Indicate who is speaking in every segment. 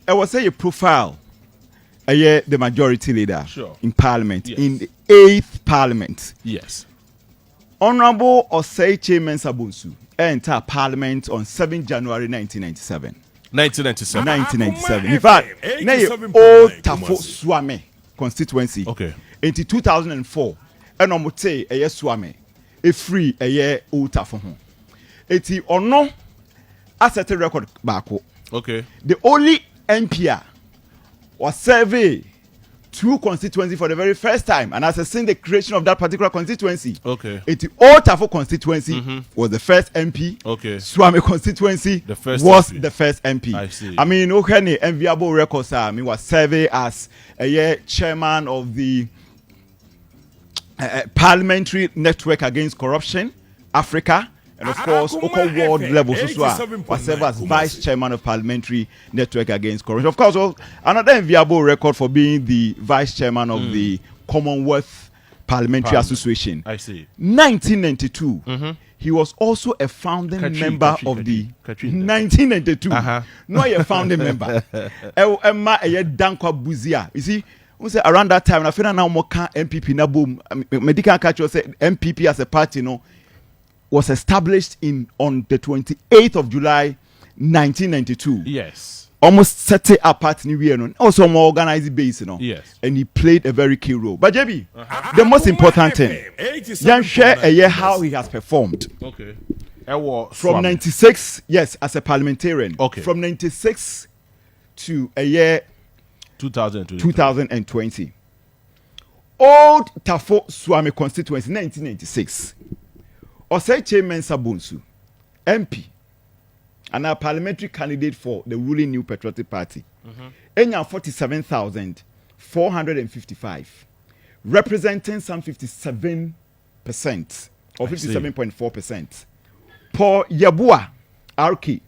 Speaker 1: I was say a profile. The majority leader in parliament, in the 8th parliament.
Speaker 2: Yes.
Speaker 1: Honorable Osei Mensah Bonsu entered parliament on 7 January 1997.
Speaker 2: 1997.
Speaker 1: In fact, old Tafo Suame constituency.
Speaker 2: Okay.
Speaker 1: In 2004, and Omote Suame, a free old Tafo. Eti ono asset record bako.
Speaker 2: Okay.
Speaker 1: The only MPR was survey 2 constituency for the very first time, and as I seen the creation of that particular constituency.
Speaker 2: Okay.
Speaker 1: Eti old Tafo constituency was the first MP.
Speaker 2: Okay.
Speaker 1: Suame constituency
Speaker 2: the first
Speaker 1: MP.
Speaker 2: I see.
Speaker 1: I mean, okay, enviable records. I mean, was survey as a chairman of the Parliamentary Network Against Corruption, Africa, and of course, world level so was served as vice chairman of Parliamentary Network Against Corruption. Of course, another enviable record for being the vice chairman of the Commonwealth Parliamentary Association.
Speaker 2: I see.
Speaker 1: 1992. He was also a founding member of the 1992. No, a founding member. Emma Dankwa Buzia. You see, we say around that time, I feel now more MPP na boom. Medical culture said MPP as a party, was established on the 28th of July, 1992.
Speaker 2: Yes.
Speaker 1: Almost set it apart new year, also more organized base,
Speaker 2: Yes.
Speaker 1: And he played a very key role. But JB, the most important thing, Jan share a year how he has performed.
Speaker 2: Okay.
Speaker 1: From 96, yes, as a parliamentarian.
Speaker 2: Okay.
Speaker 1: From 96 to a year 2020. Old Tafo Suame constituency, 1996. Osei Mensah Bonsu, MP, and a parliamentary candidate for the ruling New Patriotic Party. Enya 47,455, representing some 57% or 57.4%. Paul Yabua, RK.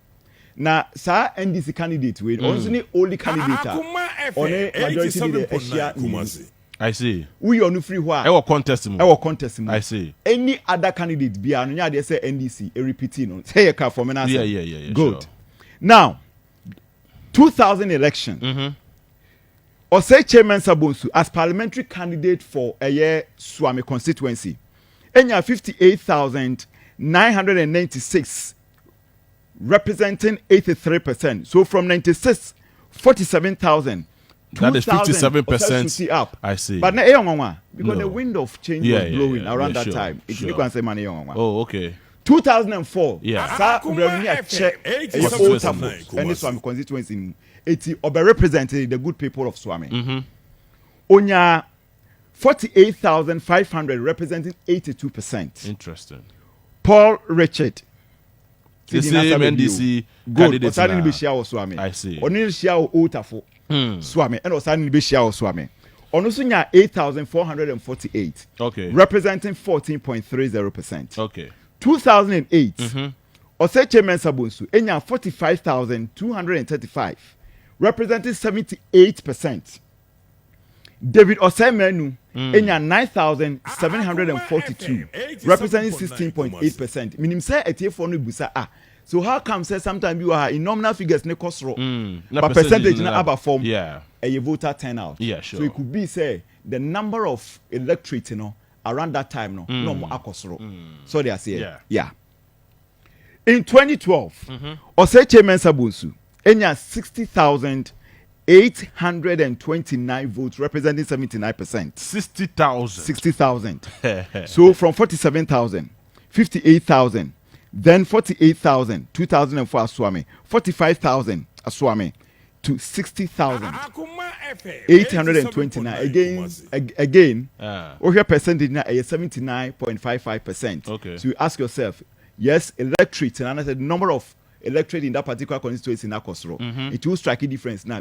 Speaker 1: Now, Sir NDC candidate, we also need only candidate on a majority leader.
Speaker 2: I see.
Speaker 1: We are no free why.
Speaker 2: Our contest.
Speaker 1: I
Speaker 2: see.
Speaker 1: Any other candidate be an they say NDC a repeating. Say a car for me.
Speaker 2: Yeah.
Speaker 1: Good. Sure. Now, 2000 election. Osei Mensah Bonsu as parliamentary candidate for a year Suame constituency. Enya 58,996, representing 83%. So from 96, 47,000.
Speaker 2: That is 57%
Speaker 1: up.
Speaker 2: I see.
Speaker 1: But because the wind of change was blowing around that time.
Speaker 2: Oh, okay.
Speaker 1: 2004.
Speaker 2: Yeah.
Speaker 1: Suame constituency. It represented the good people of Suame. Onya 48,500, representing 82%.
Speaker 2: Interesting.
Speaker 1: Paul Richard.
Speaker 2: The same NDC candidate.
Speaker 1: I
Speaker 2: see.
Speaker 1: Suame and Osani Bishia Suame. Onusunya 8,448.
Speaker 2: Okay.
Speaker 1: Representing 14.30%.
Speaker 2: Okay.
Speaker 1: 2008. Osei Mensah Bonsu enya 45,235, representing 78%. David Osemenu enya 9,742, representing 16.8%. Minim say etie no busa so how come say sometimes you are in nominal figures ne kosro but percentage na aba form a voter turnout.
Speaker 2: Yeah, sure.
Speaker 1: So it could be say the number of electorate around that time no more akosro. So they are saying yeah. In 2012, Osei Mensah Bonsu enya 60,829 votes, representing 79%. 60,000. So from 47,000, 58,000, then 48,000, 2004 Suame, 45,000 Suame, to 60,000, 829. Again, your percentage now is 79.55%.
Speaker 2: Okay.
Speaker 1: So you ask yourself, yes, electorate, and I said the number of electorate in that particular constituency in Akosro. It will strike a difference now.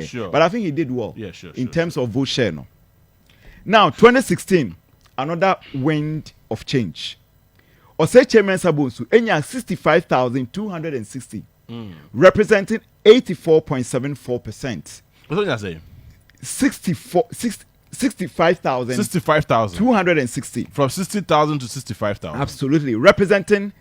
Speaker 2: Sure.
Speaker 1: But I think he did well
Speaker 2: in
Speaker 1: terms of vote share. No? Now, 2016, another wind of change. Osei Mensah Bonsu enya 65,260, representing 84.74%.
Speaker 2: What did I say?
Speaker 1: 65,260.
Speaker 2: From 60,000 to 65,000.
Speaker 1: Absolutely. Representing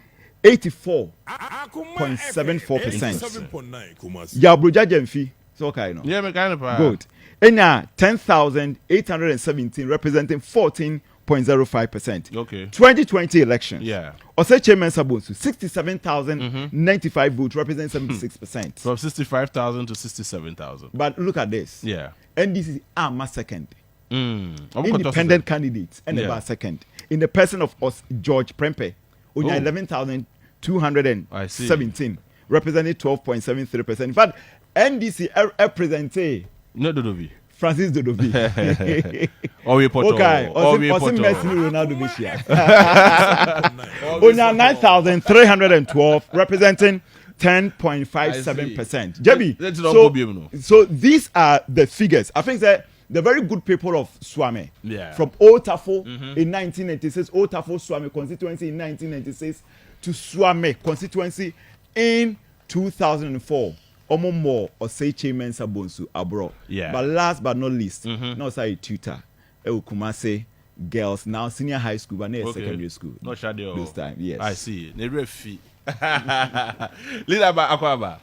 Speaker 1: 84.74%. Yabroja Jemfi So okay, no.
Speaker 2: Yeah, me kind of
Speaker 1: Good. And 10,817 representing 14.05%.
Speaker 2: Okay.
Speaker 1: 2020 election.
Speaker 2: Yeah.
Speaker 1: Osei Mensah Bonsu 67,095 votes represent 76%.
Speaker 2: From 65,000 to 67,000.
Speaker 1: But look at this.
Speaker 2: Yeah.
Speaker 1: NDC are second.
Speaker 2: Independent
Speaker 1: candidates and about second. In the person of George Prempe, 11,217 representing 12.73%. In fact, NDC represented
Speaker 2: no Dodovi.
Speaker 1: Francis Dodovi.
Speaker 2: Okay.
Speaker 1: Messi Ronaldo Bishia. Onya 9,312 representing 10.57%. Jebi. So these are the figures. I think that the very good people of Suame.
Speaker 2: Yeah.
Speaker 1: From Old Tafo in 1996, Old Tafo Suame constituency in 1996 to Suame constituency in 2004. More Osei Mensah Bonsu abroad.
Speaker 2: Yeah.
Speaker 1: But last but not least, now say tutor. Kumase girls now senior high school but now secondary school.
Speaker 2: No shadow.
Speaker 1: This time, yes.
Speaker 2: I see. Leader by Akoma.